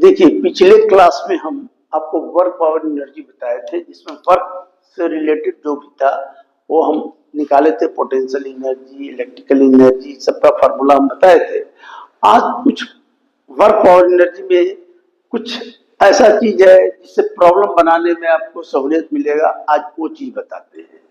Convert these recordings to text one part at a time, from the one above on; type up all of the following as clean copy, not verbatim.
देखिए, पिछले क्लास में हम आपको वर्क पावर एनर्जी बताए थे, जिसमें वर्क से रिलेटेड जो भी था वो हम निकाले थे। पोटेंशियल एनर्जी, इलेक्ट्रिकल एनर्जी, सबका फार्मूला हम बताए थे। आज कुछ वर्क पावर एनर्जी में कुछ ऐसा चीज है जिससे प्रॉब्लम बनाने में आपको सहूलियत मिलेगा। आज वो चीज बताते हैं।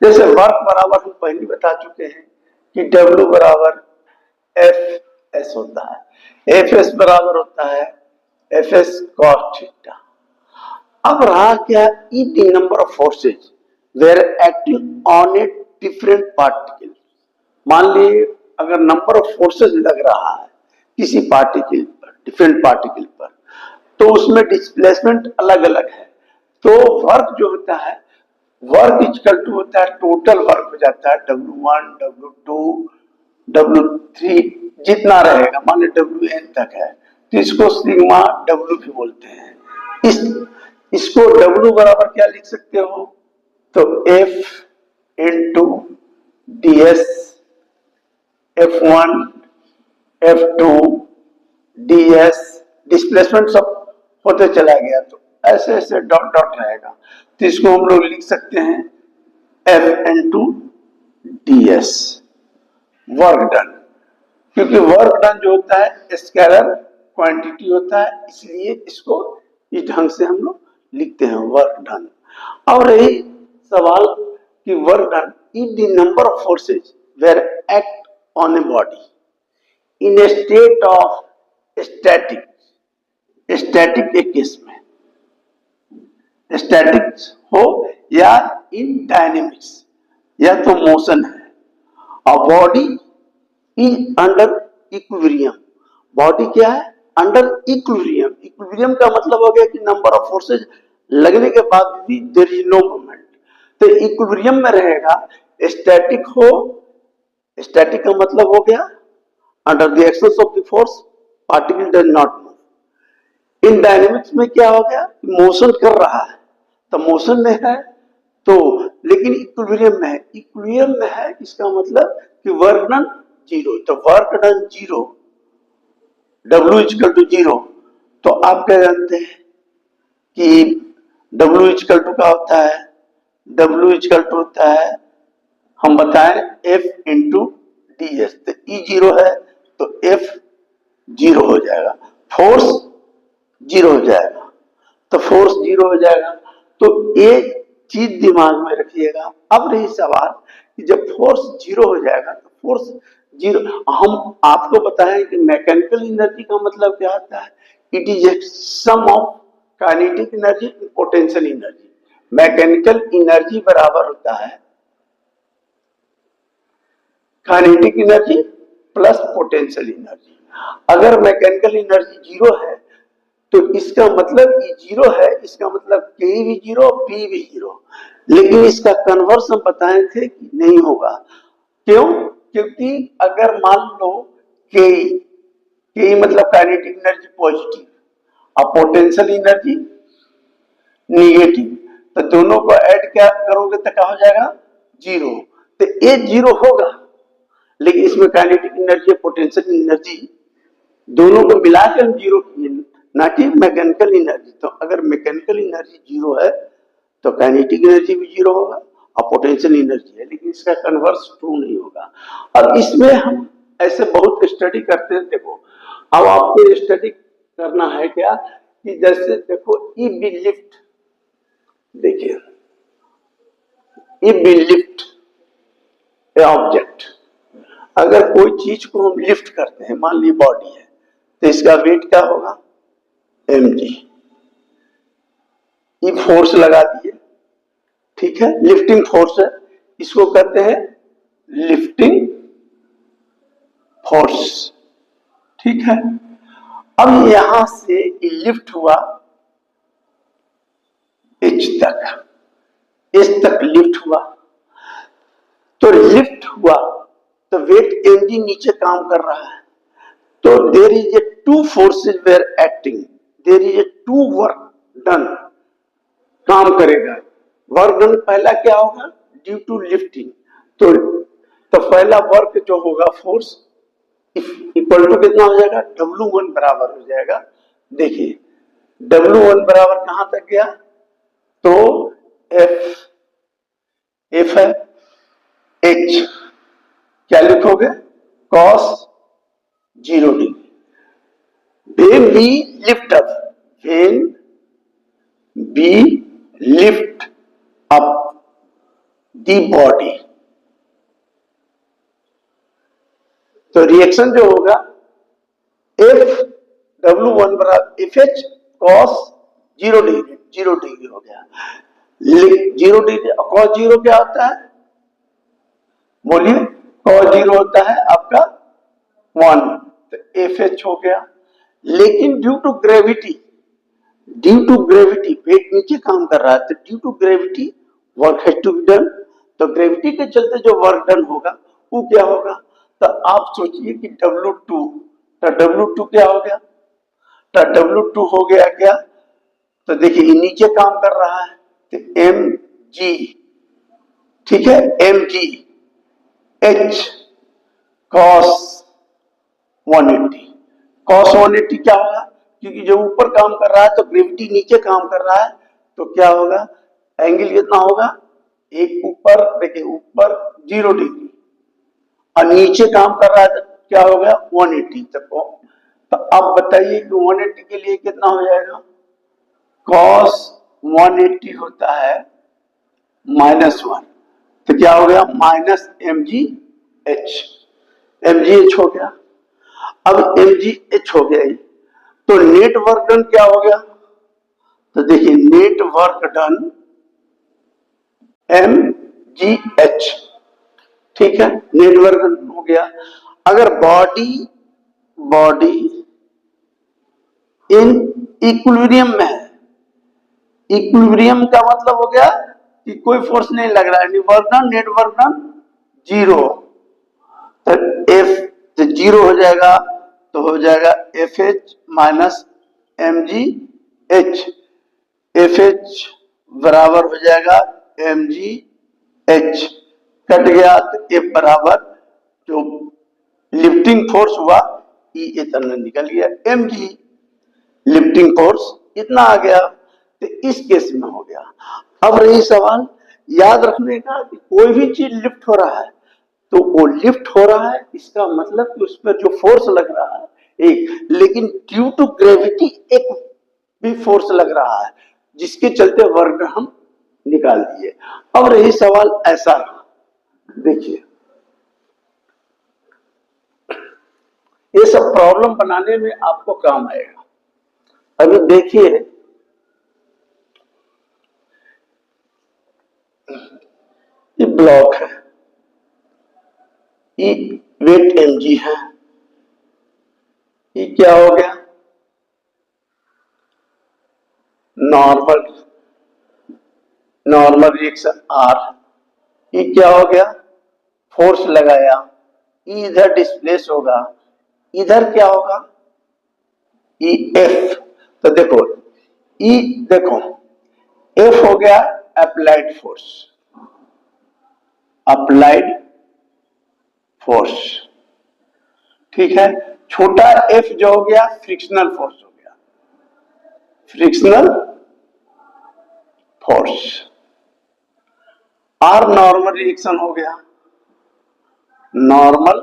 जैसे वर्क बराबर हम पहले बता चुके हैं कि W बराबर एफ एस होता है। एफ एस बराबर होता है एफ एस कॉस थीटा। अब रहा क्या, E the number of forces were acting on a different particle. मान लीजिए अगर नंबर ऑफ फोर्सेज लग रहा है किसी पार्टिकल पर, डिफरेंट पार्टिकल पर, तो उसमें डिस्प्लेसमेंट अलग अलग है। तो वर्क जो होता है, वर्क इक्वल टू होता है टोटल वर्क हो जाता है W1, W2, W3 जितना रहेगा, मान ली WN तक है तो इसको सिग्मा W भी बोलते हैं। इसको W बराबर क्या लिख सकते हो, तो F into DS, F1, F2, DS, displacement सब होते चला गया तो ऐसे ऐसे डॉट डॉट रहेगा, तो इसको हम लोग लिख सकते हैं F into DS, work done. क्योंकि वर्क डन जो होता है स्केलर क्वांटिटी होता है, इसलिए इसको इस ढंग से हम लोग लिखते हैं वर्क डन। और यही सवाल कि work done if the number of forces were act on a body in a state of static, static के केस में, स्टैटिक्स हो या इन डायनेमिक्स, या तो मोशन है, और body is under equilibrium. Body क्या है, अंडर इक्विलिब्रियम। इक्विलिब्रियम का मतलब हो गया कि नंबर ऑफ फोर्सेज लगने के बाद भी देयर इज नो मूवमेंट, तो इक्विलिब्रियम में रहेगा। स्टैटिक हो, स्टैटिक का मतलब हो गया under the action of the force particle does not move. In dynamics में क्या हो गया, मोशन कर रहा है तो मोशन में है, तो लेकिन इक्विलिब्रियम में है। इक्विलिब्रियम में है इसका मतलब कि वर्क डन जीरो, तो work done zero, W equal to zero. तो आप क्या जानते हैं कि W इक्वल टू क्या होता है, W इक्वल टू होता है, हम बताएं F इंटू DS। तो E जीरो है तो F जीरो हो जाएगा, फोर्स जीरो हो जाएगा, तो फोर्स जीरो हो जाएगा। तो एक चीज दिमाग में रखिएगा। अब रही सवाल कि जब फोर्स जीरो हो जाएगा तो फोर्स जीरो, हम आपको बताएं कि मैकेनिकल एनर्जी का मतलब क्या होता है, it is a sum of kinetic energy, potential energy. Mechanical energy बराबर होता है kinetic energy plus potential energy. अगर मैकेनिकल एनर्जी जीरो है तो इसका मतलब ये जीरो है, इसका मतलब के भी जीरो, पी भी जीरो। लेकिन इसका कन्वर्स हम बताए थे कि नहीं होगा। क्यों, क्योंकि अगर मान लो के मतलब काइनेटिक एनर्जी पॉजिटिव और पोटेंशियल एनर्जी निगेटिव, तो दोनों को ऐड क्या करोगे तो क्या हो जाएगा, जीरो। तो ये जीरो होगा, लेकिन इसमें काइनेटिक एनर्जी पोटेंशियल एनर्जी दोनों को मिलाकर जीरो किए, ना कि मैकेनिकल एनर्जी। तो अगर मैकेनिकल एनर्जी जीरो है तो काइनेटिक एनर्जी भी जीरो होगा और पोटेंशियल एनर्जी है, लेकिन इसका कन्वर्स ट्रू नहीं होगा। अब इसमें हम ऐसे बहुत स्टडी करते हैं। देखो, अब आपको स्टडी करना है क्या कि जैसे देखो ई बी लिफ्ट, देखिए E B lift a object, अगर कोई चीज को हम लिफ्ट करते हैं, मान ली बॉडी है, तो इसका वेट क्या होगा, mg। ये फोर्स लगा दिए, ठीक है, लिफ्टिंग फोर्स है, इसको कहते हैं लिफ्टिंग फोर्स, ठीक है। अब यहां से लिफ्ट हुआ h तक, h तक लिफ्ट हुआ, तो लिफ्ट हुआ तो वेट mg नीचे काम कर रहा है, तो there is a two forces were acting, there is a two work done, काम करेगा। वर्क डन पहला क्या होगा, ड्यू टू लिफ्टिंग, तो पहला वर्क जो होगा फोर्स इक्वल टू कितना हो जाएगा, W1 बराबर हो जाएगा देखिए W1 बराबर कहां तक गया, तो एफ है, एच क्या लिखोगे, cos 0 degree. when we lift up when we lift up the body, तो रिएक्शन जो होगा एफ W1 बराबर एफ एच कॉस 0 डिग्री हो गया। 0 डिग्री कॉस 0 क्या होता है, बोलिए, कॉस 0 होता है आपका 1, तो एफ एच हो गया। लेकिन ड्यू टू ग्रेविटी वेट नीचे काम कर रहा है, तो due to gravity work has to be done, तो ग्रेविटी के चलते जो वर्क डन होगा वो क्या होगा, तो आप सोचिए कि W2, तो W2 क्या हो गया, तो W2 हो गया क्या, तो देखिए ये नीचे काम कर रहा है, तो mg, ठीक है, mg h cos 180, cos 180 क्या होगा, क्योंकि जो ऊपर काम कर रहा है तो ग्रेविटी नीचे काम कर रहा है, तो क्या होगा, एंगल कितना होगा, एक ऊपर देखिए ऊपर 0 डिग्री और नीचे काम कर रहा है तो क्या हो गया 180 तक। तो अब बताइए कि 180 के लिए कितना हो जाएगा, cos 180 होता है -1, तो क्या हो गया माइनस mg h हो गया। अब mg h हो गया, तो नेट वर्क डन क्या हो गया, तो देखिए नेट वर्क डन mgh, ठीक है, नेट वर्क डन हो गया। अगर बॉडी इन इक्विलिब्रियम में है, इक्विलिब्रियम का मतलब हो गया कि कोई फोर्स नहीं लग रहा है, work done net work done 0, तो एफ तो 0 हो जाएगा, तो हो जाएगा F H minus M G H, F H बराबर हो जाएगा एम जी एच, कट गया तो एफ बराबर जो लिफ्टिंग फोर्स हुआ ई इतना निकल गया, एम जी लिफ्टिंग फोर्स इतना आ गया, तो इस केस में हो गया। अब रही सवाल याद रखने का कि कोई भी चीज लिफ्ट हो रहा है तो वो लिफ्ट हो रहा है, इसका मतलब कि उस पर जो फोर्स लग रहा है एक, लेकिन ड्यू टू ग्रेविटी एक भी फोर्स लग रहा है जिसके चलते वर्क हम निकाल दिए। अब रही सवाल ऐसा, देखिए ये सब प्रॉब्लम बनाने में आपको काम आएगा। अभी देखिए ये ब्लॉक है, ये वेट mg है, ये क्या हो गया नॉर्मल रिएक्शन R, ये क्या हो गया फोर्स लगाया, इधर डिस्प्लेस होगा, इधर क्या होगा ई एफ, तो देखो देखो एफ हो गया अप्लाइड फोर्स, ठीक है, छोटा एफ जो हो गया फ्रिक्शनल फोर्स हो गया, frictional force, R normal reaction हो गया, नॉर्मल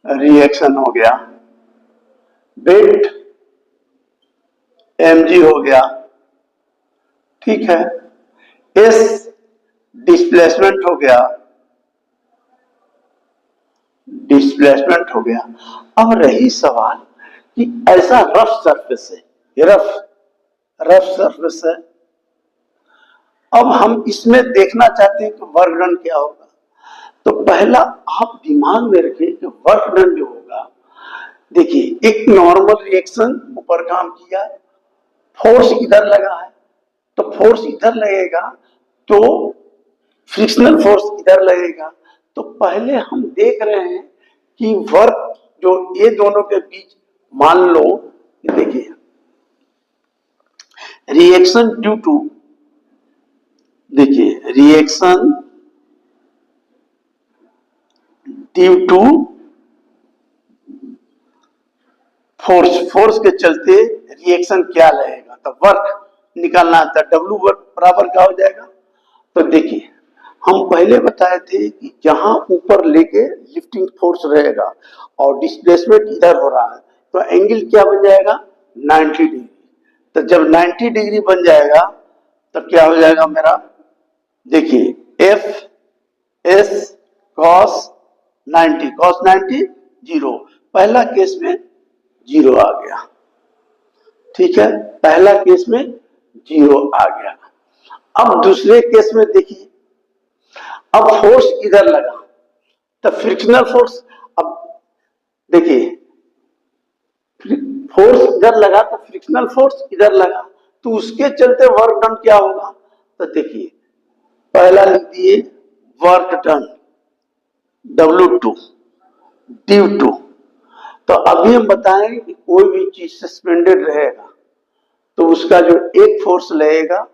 रिएक्शन हो गया, वेट mg हो गया, ठीक है, एस डिस्प्लेसमेंट हो गया, अब रही सवाल कि ऐसा रफ सरफेस है, रफ सरफेस है, अब हम इसमें देखना चाहते हैं कि वर्क डन क्या होगा। तो पहला आप दिमाग में रखिए कि वर्क डन जो होगा, देखिए एक नॉर्मल रिएक्शन ऊपर काम किया, फोर्स इधर लगा है, तो फोर्स इधर लगेगा तो फ्रिक्शनल फोर्स इधर लगेगा, तो पहले हम देख रहे हैं कि वर्क जो ये दोनों के बीच, मान लो देखिए रिएक्शन ड्यू टू, देखिए रिएक्शन ड्यू टू फोर्स के चलते रिएक्शन क्या रहेगा, तो वर्क निकालना था, डब्ल्यू वर्क बराबर क्या हो जाएगा। तो देखिए हम पहले बताए थे कि जहां ऊपर लेके लिफ्टिंग फोर्स रहेगा और डिस्प्लेसमेंट इधर हो रहा है तो एंगल क्या बन जाएगा 90 डिग्री। तो जब 90 डिग्री बन जाएगा तो क्या हो जाएगा मेरा, देखिए एफ एस कॉस 90 जीरो, पहला केस में जीरो आ गया, ठीक है, पहला केस में जीरो आ गया। अब दूसरे केस में देखिए, अब फोर्स इधर लगा तो फ्रिक्शनल फोर्स, अब देखिए फोर्स इधर लगा तो फ्रिक्शनल फोर्स इधर लगा, तो उसके चलते वर्क डन क्या होगा, तो देखिए पहला लिख दिए work done W2 due to, तो अभी हम बताएं कि कोई भी चीज सस्पेंडेड रहेगा तो उसका जो एक फोर्स लगेगा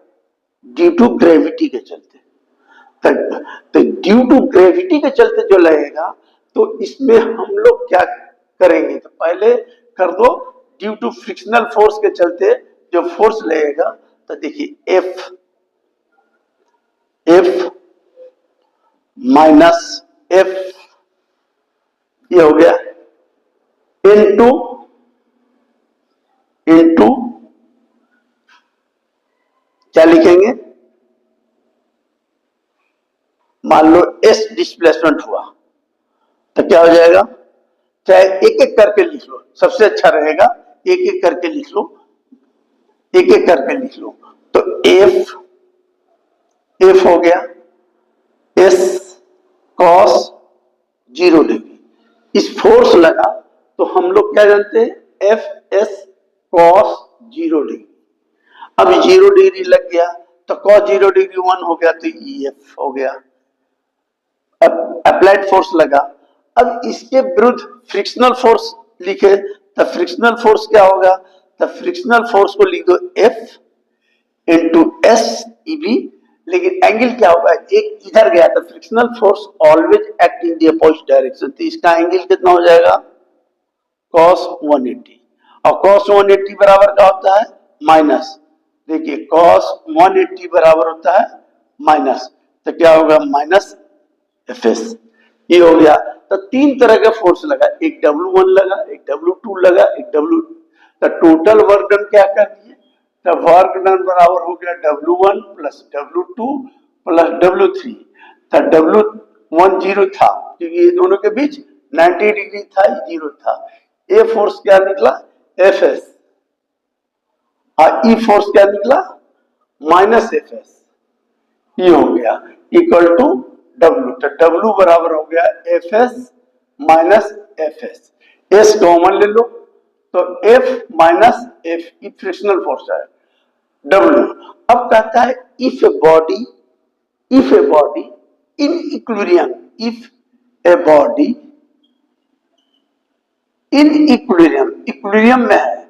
ड्यू टू ग्रेविटी के चलते, तो ड्यू टू ग्रेविटी के चलते जो लगेगा तो इसमें हम लोग क्या करेंगे, तो पहले कर दो ड्यू टू फ्रिक्शनल फोर्स के चलते जो फोर्स लगेगा, तो देखिए एफ माइनस एफ ये हो गया इनटू क्या लिखेंगे, मान लो एस डिस्प्लेसमेंट हुआ तो क्या हो जाएगा, चाहे एक एक करके लिख लो, सबसे अच्छा रहेगा एक एक करके लिख लो, एक एक करके लिख लो। तो एफ हो गया एस कॉस 0 डिग्री, इस फोर्स लगा तो हम लोग क्या जानते हैं एफ एस कॉस 0 डिग्री। अब 0 डिग्री लग गया तो कॉस 0 डिग्री 1 हो गया तो ई एफ हो गया, अप्लाइड फोर्स लगा। अब इसके विरुद्ध फ्रिक्शनल फोर्स लिखे तो फ्रिक्शनल फोर्स क्या होगा, तो फ्रिक्शनल फोर्स को लिख दो एफ इंटू एस ईबी, लेकिन एंगल क्या होगा, एक इधर गया तो frictional force always act in the opposite direction, तो इसका एंगल कितना हो जाएगा cos 180, और cos 180 बराबर क्या होता है माइनस, देखिए cos 180 बराबर होता है माइनस, तो क्या होगा माइनस एफ एस, ये हो गया। तो तीन तरह के फोर्स लगा, एक W1 लगा, एक W2 लगा, एक W, तो टोटल वर्क डन क्या कर दिए, तो वर्क डन बराबर हो गया W1 plus W2 plus W3, तो W1 जीरो था क्योंकि ये दोनों के बीच 90 डिग्री था, ये जीरो था, ए फोर्स क्या निकला एफ एस, और ई फोर्स क्या निकला माइनस एफ एस, ये हो गया इक्वल टू W, तो W बराबर हो गया F S minus F S, S common ले लो तो F minus F frictional force है W। अब कहता है if A body in equilibrium, if A body in equilibrium में है,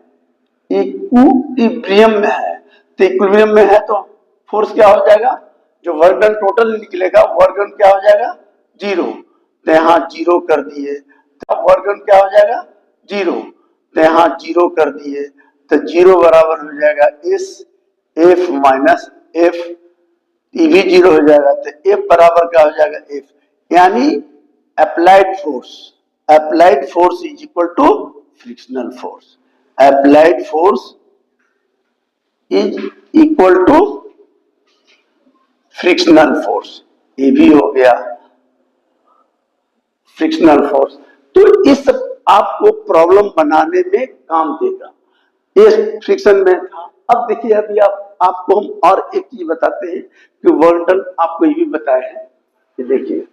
इक्विलिब्रियम में है, तो इक्विलिब्रियम में है तो फोर्स क्या हो जाएगा, जो वर्क डन टोटल निकलेगा वर्क डन क्या हो जाएगा जीरो, तो यहां जीरो कर दिए, तो वर्क डन क्या हो जाएगा जीरो, तो यहां जीरो कर दिए, तो जीरो बराबर हो जाएगा एस एफ माइनस एफ, ये भी जीरो हो जाएगा, तो एफ बराबर क्या हो जाएगा एफ, यानी applied force is equal to frictional force, applied force is equal to frictional force, ये भी हो गया फ्रिक्शनल फोर्स। तो इस आपको प्रॉब्लम बनाने में काम देगा, ये फ्रिक्शन में था। अब देखिए अभी आपको हम और एक चीज बताते हैं कि वर्क डन, आपको ये भी बताया है कि देखिए